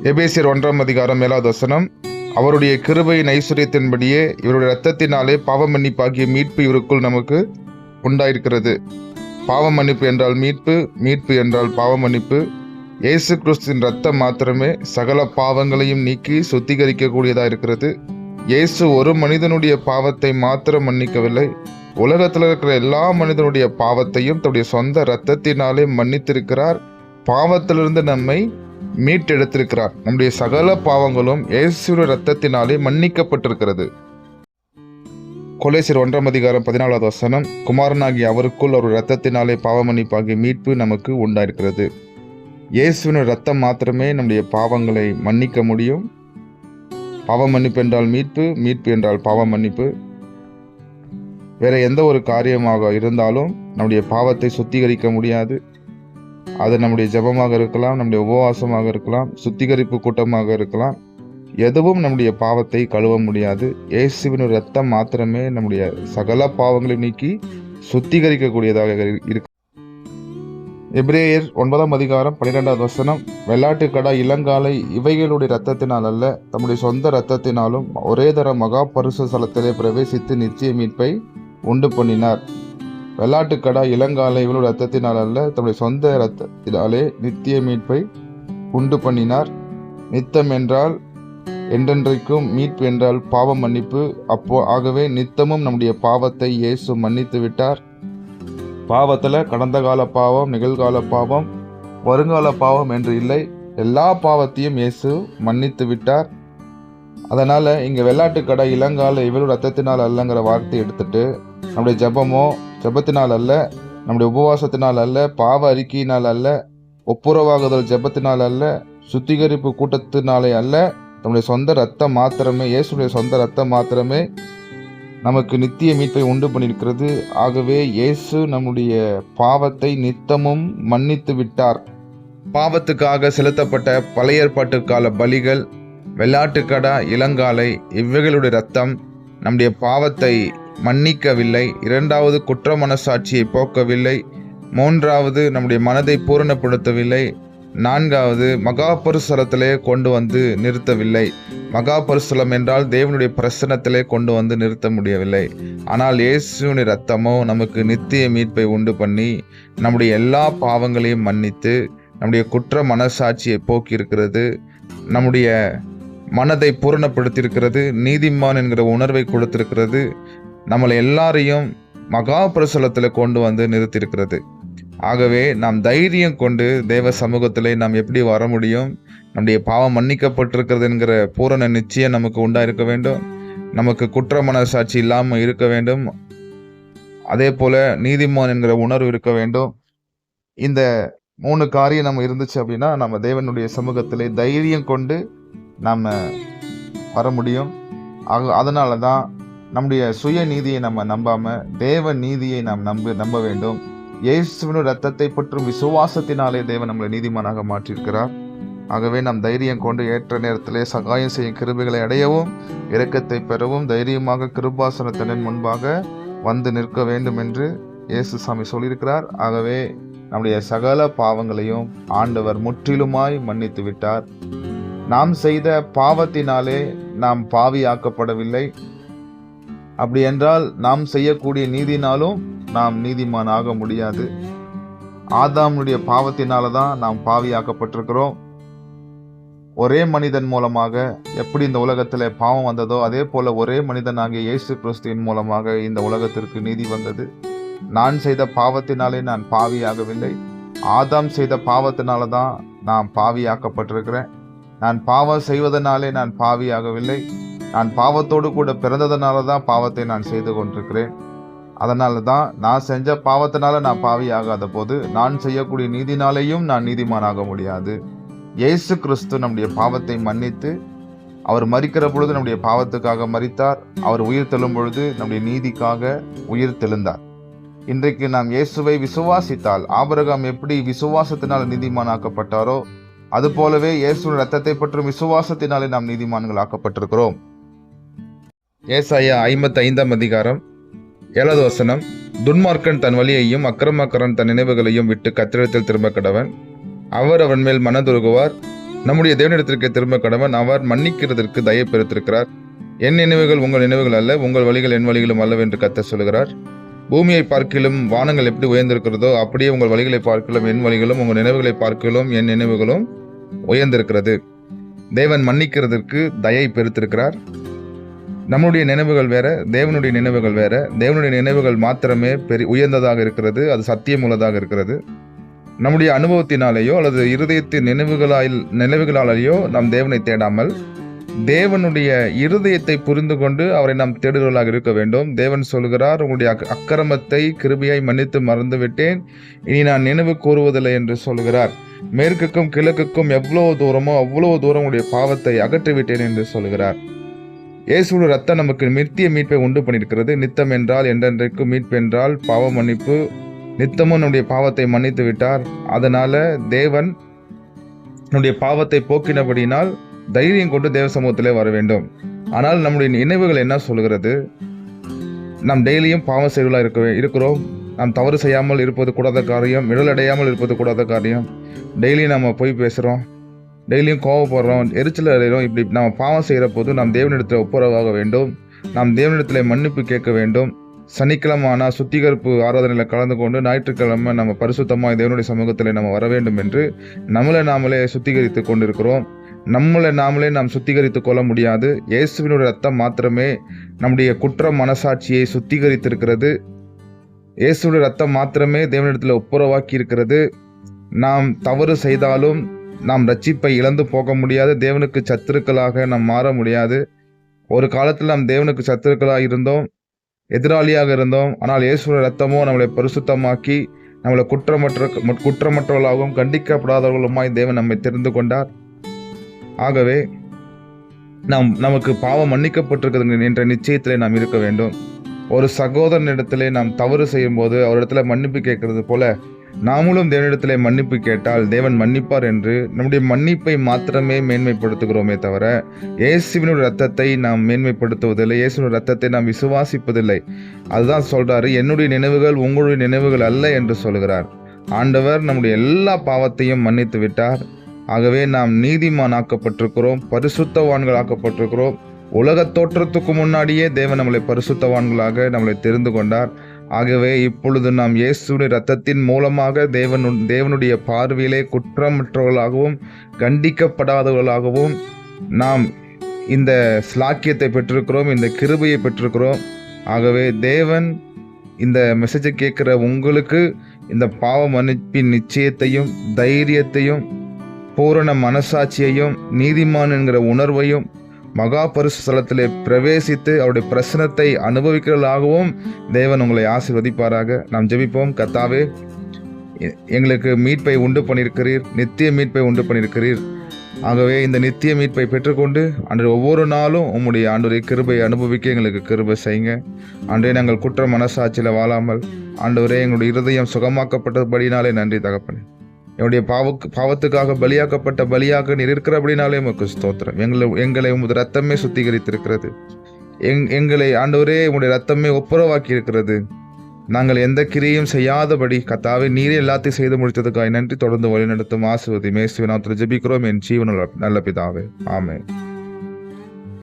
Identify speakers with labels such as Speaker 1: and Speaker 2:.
Speaker 1: எபேசியர் 1:7 அவருடைய கிருபையின் ஐஸ்வரியத்தின்படியே இவருடைய இரத்தத்தினாலே பாவ மன்னிப்பாகிய மீட்பு இவருக்குள் நமக்கு உண்டாயிருக்கிறது. பாவ மன்னிப்பு என்றால் மீட்பு, மீட்பு என்றால் பாவ மன்னிப்பு. இயேசு கிறிஸ்துவின் இரத்தம் மாத்திரமே சகல பாவங்களையும் நீக்கி சுத்திகரிக்கக்கூடியதாக இருக்கிறது. இயேசு ஒரு மனிதனுடைய பாவத்தை மாத்திரம் மன்னிக்கவில்லை, உலகத்தில் இருக்கிற எல்லா மனிதனுடைய பாவத்தையும் தன்னுடைய சொந்த இரத்தத்தினாலே மன்னித்திருக்கிறார். பாவத்திலிருந்து நம்மை மீட்டெடுத்திருக்கிறார். நம்முடைய சகல பாவங்களும் இயேசுவின் இரத்தத்தினாலே மன்னிக்கப்பட்டிருக்கிறது. கொலோசியர் 1:14 குமாரனாகிய அவருக்குள் அவர் இரத்தத்தினாலே பாவ மன்னிப்பாகிய மீட்பு நமக்கு உண்டாயிருக்கிறது. இயேசுவின் இரத்தம் மாத்திரமே நம்முடைய பாவங்களை மன்னிக்க முடியும். பாவ மன்னிப்பு என்றால் மீட்பு, மீட்பு என்றால் பாவ மன்னிப்பு. வேற எந்த ஒரு காரியமாக இருந்தாலும் நம்முடைய பாவத்தை சுத்திகரிக்க முடியாது. அது நம்முடைய ஜெபமாக இருக்கலாம், நம்முடைய உபவாசமாக இருக்கலாம், சுத்திகரிப்பு கூட்டமாக இருக்கலாம். எதுவும் நம்முடைய பாவத்தை கழுவ முடியாது. இயேசுவின் இரத்தம் மாத்திரமே நம்முடைய சகல பாவங்களை நீக்கி சுத்திகரிக்கக்கூடியதாக இருக்கு. எபிரேயர் 9:12 வெள்ளாட்டு கடா இளங்காலை இவைகளுடைய இரத்தத்தினால் அல்ல, தம்முடைய சொந்த இரத்தத்தினாலும் ஒரே தர மகா பரிசுத்த ஸ்தலத்திலே பிரவேசித்து நித்திய மீட்பை உண்டு பண்ணினார். வெள்ளாட்டு கடா இளங்காலை இவளுடைய இரத்தத்தினால் அல்ல, தம்முடைய சொந்த இரத்தத்தினாலே நித்திய மீட்பை உண்டு பண்ணினார். நித்தம் என்றால் என்றென்றைக்கும், மீட்பு என்றால் பாவ மன்னிப்பு. ஆகவே நித்தமும் நம்முடைய பாவத்தை இயேசு மன்னித்து விட்டார். பாவத்தில் கடந்த கால பாவம், நிகழ்கால பாவம், வருங்கால பாவம் என்று இல்லை. எல்லா பாவத்தையும் இயேசு மன்னித்து விட்டார். அதனால் இங்கே வெள்ளாட்டு கடை இளங்கால இவளோட ரத்தத்தினால் அல்லங்கிற வார்த்தை எடுத்துட்டு நம்முடைய ஜெபத்தினால் அல்ல, நம்முடைய உபவாசத்தினால் அல்ல, பாவ அறிக்கையினால் அல்ல, ஒப்புரவாகுதல் ஜெபத்தினால் அல்ல, சுத்திகரிப்பு கூட்டத்தினாலே அல்ல, நம்முடைய சொந்த ரத்தம் மாத்திரமே, இயேசுடைய சொந்த ரத்தம் மாத்திரமே நமக்கு நித்திய மீட்பை உண்டு பண்ணியிருக்கிறது. ஆகவே இயேசு நம்முடைய பாவத்தை நித்தமும் மன்னித்து விட்டார். பாவத்துக்காக செலுத்தப்பட்ட பழைய ஏற்பாட்டு கால பலிகள், வெள்ளாட்டுக்கடா, இளங்காலை இவைகளுடைய இரத்தம் நம்முடைய பாவத்தை மன்னிக்கவில்லை. இரண்டாவது, குற்ற மனசாட்சியை போக்கவில்லை. மூன்றாவது, நம்முடைய மனதை பூரணப்படுத்தவில்லை. நான்காவது, மகா பரிசுத்தலத்திலே கொண்டு வந்து நிறுத்தவில்லை. மகா பரிசுத்தலம் என்றால் தேவனுடைய பிரசன்னத்திலே கொண்டு வந்து நிறுத்த முடியவில்லை. ஆனால் இயேசுவின் இரத்தமோ நமக்கு நித்திய மீட்பை உண்டு பண்ணி நம்முடைய எல்லா பாவங்களையும் மன்னித்து நம்முடைய குற்ற மனசாட்சியை போக்கியிருக்கிறது. நம்முடைய மனதை பூரணப்படுத்தியிருக்கிறது. நீதிமான் என்கிற உணர்வை கொடுத்திருக்கிறது. நம்மளை எல்லாரையும் மகா பரிசுத்தலத்தில் கொண்டு வந்து நிறுத்தியிருக்கிறது. ஆகவே நாம் தைரியம் கொண்டு தேவ சமூகத்திலே நாம் எப்படி வர முடியும்? நம்முடைய பாவம் மன்னிக்கப்பட்டிருக்கிறது என்கிற பூரண நிச்சயம் நமக்கு உண்டாயிருக்க வேண்டும். நமக்கு குற்ற மனசாட்சி இல்லாமல் இருக்க வேண்டும். அதே போல நீதிமான் என்கிற உணர்வு இருக்க வேண்டும். இந்த 3 காரியம் நம்ம இருந்துச்சு அப்படின்னா நம்ம தேவனுடைய சமூகத்திலே தைரியம் கொண்டு நாம் வர முடியும். அதனால தான் நம்முடைய சுய நீதியை நம்ம நம்பாமல் தேவ நீதியை நாம் நம்ப வேண்டும். இயேசுவின் இரத்தத்தை பற்றும் விசுவாசத்தினாலே தேவன் நம்மளை நீதிமானாக மாற்றியிருக்கிறார். ஆகவே நாம் தைரியம் கொண்டு ஏற்ற நேரத்திலே சகாயம் செய்யும் கிருபைகளை அடையவும், இரக்கத்தை பெறவும் தைரியமாக கிருபாசனத்தின் முன்பாக வந்து நிற்க வேண்டும் என்று இயேசு சாமி சொல்லியிருக்கிறார். ஆகவே நம்முடைய சகல பாவங்களையும் ஆண்டவர் முற்றிலுமாய் மன்னித்து விட்டார். நாம் செய்த பாவத்தினாலே நாம் பாவியாக்கப்படவில்லை. அப்படி என்றால் நாம் செய்யக்கூடிய நீதினாலும் நாம் நீதிமான் ஆக முடியாது. ஆதாமுடைய பாவத்தினால தான் நாம் பாவியாக்கப்பட்டிருக்கிறோம். ஒரே மனிதன் மூலமாக எப்படி இந்த உலகத்தில் பாவம் வந்ததோ அதே போல ஒரே மனிதனாகிய இயேசு கிறிஸ்துவின் மூலமாக இந்த உலகத்திற்கு நீதி வந்தது. நான் செய்த பாவத்தினாலே நான் பாவியாகவில்லை. ஆதாம் செய்த பாவத்தினால தான் நான் பாவியாக்கப்பட்டிருக்கிறேன். நான் பாவம் செய்வதனாலே நான் பாவியாகவில்லை. நான் பாவத்தோடு கூட பிறந்ததுனால தான் பாவத்தை நான் செய்து கொண்டிருக்கிறேன். அதனால தான் நான் செஞ்ச பாவத்தினால நான் பாவி ஆகாத போது நான் செய்யக்கூடிய நீதினாலேயும் நான் நீதிமானாக முடியாது. இயேசு கிறிஸ்து நம்முடைய பாவத்தை மன்னித்து அவர் மரிக்கிற பொழுது நம்முடைய பாவத்துக்காக மரித்தார். அவர் உயிர் தெழும் பொழுது நம்முடைய நீதிக்காக உயிர் தெழுந்தார். இன்றைக்கு நாம் இயேசுவை விசுவாசித்தால் ஆபிரகாம் எப்படி விசுவாசத்தினால் நீதிமானாக்கப்பட்டாரோ அது போலவே இயேசுவின் இரத்தத்தை பற்றும் விசுவாசத்தினாலே நாம் நீதிமான்கள் ஆக்கப்பட்டிருக்கிறோம். ஏசாயா 55:7 துன்மார்க்கன் தன் வழியையும் அக்கிரமக்காரன் தன் நினைவுகளையும் விட்டு கர்த்தரிடத்தில் திரும்ப கடவன். அவர் அவன் மேல் மனதுருகுவார். நம்முடைய தேவனிடத்திற்கு திரும்ப கடவன். அவர் மன்னிக்கிறதற்கு தயை பெருத்திருக்கிறார். என் நினைவுகள் உங்கள் நினைவுகள் அல்ல, உங்கள் வழிகள் என் வழிகளும் அல்லவென்று கர்த்தர் சொல்கிறார். பூமியை பார்க்கிலும் வானங்கள் எப்படி உயர்ந்திருக்கிறதோ அப்படியே உங்கள் வழிகளை பார்க்கிலும் என் வழிகளும், உங்கள் நினைவுகளை பார்க்கிலும் என் நினைவுகளும் உயர்ந்திருக்கிறது. தேவன் மன்னிக்கிறதற்கு தயை பெருத்திருக்கிறார். நம்முடைய நினைவுகள் வேற, தேவனுடைய நினைவுகள் வேற. தேவனுடைய நினைவுகள் மாத்திரமே உயர்ந்ததாக இருக்கிறது, அது சத்தியமுள்ளதாக இருக்கிறது. நம்முடைய அனுபவத்தினாலேயோ அல்லது இருதயத்தின் நினைவுகளாலேயோ நாம் தேவனை தேடாமல் தேவனுடைய இருதயத்தை புரிந்து கொண்டு அவரை நாம் தேடுதலாக இருக்க வேண்டும். தேவன் சொல்கிறார், உங்களுடைய அக்கிரமத்தை கிருபையாய் மன்னித்து மறந்துவிட்டேன், இனி நான் நினைவு கூறுவதில்லை என்று சொல்கிறார். மேற்குக்கும் கிழக்குக்கும் எவ்வளவு தூரமோ அவ்வளவு தூரம் உங்களுடைய பாவத்தை அகற்றிவிட்டேன் என்று சொல்கிறார். இயேசுவின் ரத்தம் நமக்கு நித்திய மீட்பை உண்டு பண்ணியிருக்கிறது. நித்தம் என்றால் என்றென்றைக்கும், மீட்பு என்றால் பாவ மன்னிப்பு. நித்தமும் நம்முடைய பாவத்தை மன்னித்து விட்டார். அதனால தேவன் நம்முடைய பாவத்தை போக்கினபடினால் தைரியம் கொண்டு தேவ சமூகத்திலே வர வேண்டும். ஆனால் நம்முடைய நினைவுகள் என்ன சொல்கிறது? நாம் டெய்லியும் பாவம் செய்வதாக இருக்கிறோம். நாம் தவறு செய்யாமல் இருப்பது கூடாத காரியம், மிடலடையாமல் இருப்பது கூடாத காரியம். டெய்லியும் நம்ம போய் பேசுகிறோம், டெய்லியும் கோவப்படுறோம், எரிச்சல் அடைகிறோம். இப்படி நாம் பாவம் செய்கிற போது நாம் தேவனிடத்தில் ஒப்புரவாக வேண்டும். நாம் தேவனிடத்தில் மன்னிப்பு கேட்க வேண்டும். சனிக்கிழமை ஆனால் சுத்திகரிப்பு ஆராதனையில் கலந்து கொண்டு ஞாயிற்றுக்கிழமை நம்ம பரிசுத்தமாக தேவனுடைய சமூகத்தில் நம்ம வர வேண்டும் என்று நம்மளை நாமளே சுத்திகரித்து கொண்டிருக்கிறோம். நம்மளை நாமளே நாம் சுத்திகரித்து கொள்ள முடியாது. இயேசுவினுடைய ரத்தம் மாத்திரமே நம்முடைய குற்ற மனசாட்சியை சுத்திகரித்திருக்கிறது. இயேசுவினுடைய ரத்தம் மாத்திரமே தேவனிடத்தில் ஒப்புரவாக்கி இருக்கிறது. நாம் தவறு செய்தாலும் நாம் ரட்சிப்பை இழந்து போக முடியாது. தேவனுக்கு சத்துருக்களாக நாம் மாற முடியாது. ஒரு காலத்தில் நாம் தேவனுக்கு சத்துருக்களாக இருந்தோம், எதிராளியாக இருந்தோம். ஆனால் இயேசுவின் ரத்தமோ நம்மளை பரிசுத்தமாக்கி நம்மளை குற்றமற்றவர்களாகவும் கண்டிக்கப்படாதவர்களுமாய் தேவன் நம்மை தெரிந்து கொண்டார். ஆகவே நமக்கு பாவம் மன்னிக்கப்பட்டிருக்கிறது என்ற நிச்சயத்திலே நாம் இருக்க வேண்டும். ஒரு சகோதரனிடத்திலே நாம் தவறு செய்யும் போது அவரிடத்துல மன்னிப்பு கேட்கறது போல நாமளும் தேவனிடத்திலே மன்னிப்பு கேட்டால் தேவன் மன்னிப்பார் என்று நம்முடைய மன்னிப்பை மாத்திரமே மேன்மைப்படுத்துகிறோமே தவிர இயேசுவினுடைய ரத்தத்தை நாம் மேன்மைப்படுத்துவதில்லை, இயேசுவினுடைய ரத்தத்தை நாம் விசுவாசிப்பதில்லை. அதுதான் சொல்றாரு, என்னுடைய நினைவுகள் உங்களுடைய நினைவுகள் அல்ல என்று சொல்கிறார். ஆண்டவர் நம்முடைய எல்லா பாவத்தையும் மன்னித்து விட்டார். ஆகவே நாம் நீதிமான் ஆக்கப்பட்டிருக்கிறோம், பரிசுத்தவான்கள் ஆக்கப்பட்டிருக்கிறோம். உலக தோற்றத்துக்கு முன்னாடியே தேவன் நம்மளை பரிசுத்தவான்களாக நம்மளை தெரிந்து கொண்டார். ஆகவே இப்பொழுது நாம் இயேசுவின் இரத்தத்தின் மூலமாக தேவனுடைய பார்வையிலே குற்றமற்றவர்களாகவும் கண்டிக்கப்படாதவர்களாகவும் நாம் இந்த ஸ்லாக்கியத்தை பெற்றிருக்கிறோம், இந்த கிருபையை பெற்றிருக்கிறோம். ஆகவே தேவன் இந்த மெசேஜை கேட்கிற உங்களுக்கு இந்த பாவ மன்னிப்பின் நிச்சயத்தையும் தைரியத்தையும் பூரண மனசாட்சியையும் நீதிமான் என்கிற உணர்வையும் மகா பரிசு ஸ்தலத்திலே பிரவேசித்து அவருடைய பிரசனத்தை அனுபவிக்கிறதாகவும் தேவன் உங்களை ஆசீர்வதிப்பாராக. நாம் ஜெபிப்போம். கர்த்தாவே, எங்களுக்கு மீட்பை உண்டு பண்ணியிருக்கிறீர், நித்திய மீட்பை உண்டு பண்ணியிருக்கிறீர். ஆகவே இந்த நித்திய மீட்பை பெற்றுக்கொண்டு அன்று ஒவ்வொரு நாளும் உம்முடைய ஆண்டவரை கிருபை அனுபவிக்க எங்களுக்கு கிருபை செய்யுங்க. அன்றே நாங்கள் குற்ற மனசாட்சியில் வாழாமல் ஆண்டவரே எங்களுடைய இருதயம் சுகமாக்கப்பட்டபடினாலே நன்றி தகப்பனே. என்னுடைய பாவத்துக்காக பலியாக்கப்பட்ட பலியாக நீர் இருக்கிறபடினாலே உமக்கு ஸ்தோத்திரம். எங்களை உமது ரத்தமே சுத்திகரித்திருக்கிறது. எங்களை ஆண்டவரே உம்முடைய ரத்தமே ஒப்புரவாக்கி இருக்கிறது. நாங்கள் எந்த கிரியையும் செய்யாதபடி கர்த்தாவே நீரே எல்லாத்தையும் செய்து முடித்ததுக்காக நன்றி. தொடர்ந்து வழிநடத்தும் ஆசீர்வதி இயேசுவின் நாமத்தில் ஜெபிக்கிறோம் என் ஜீவனுள்ள நல்ல பிதாவே. ஆமென்.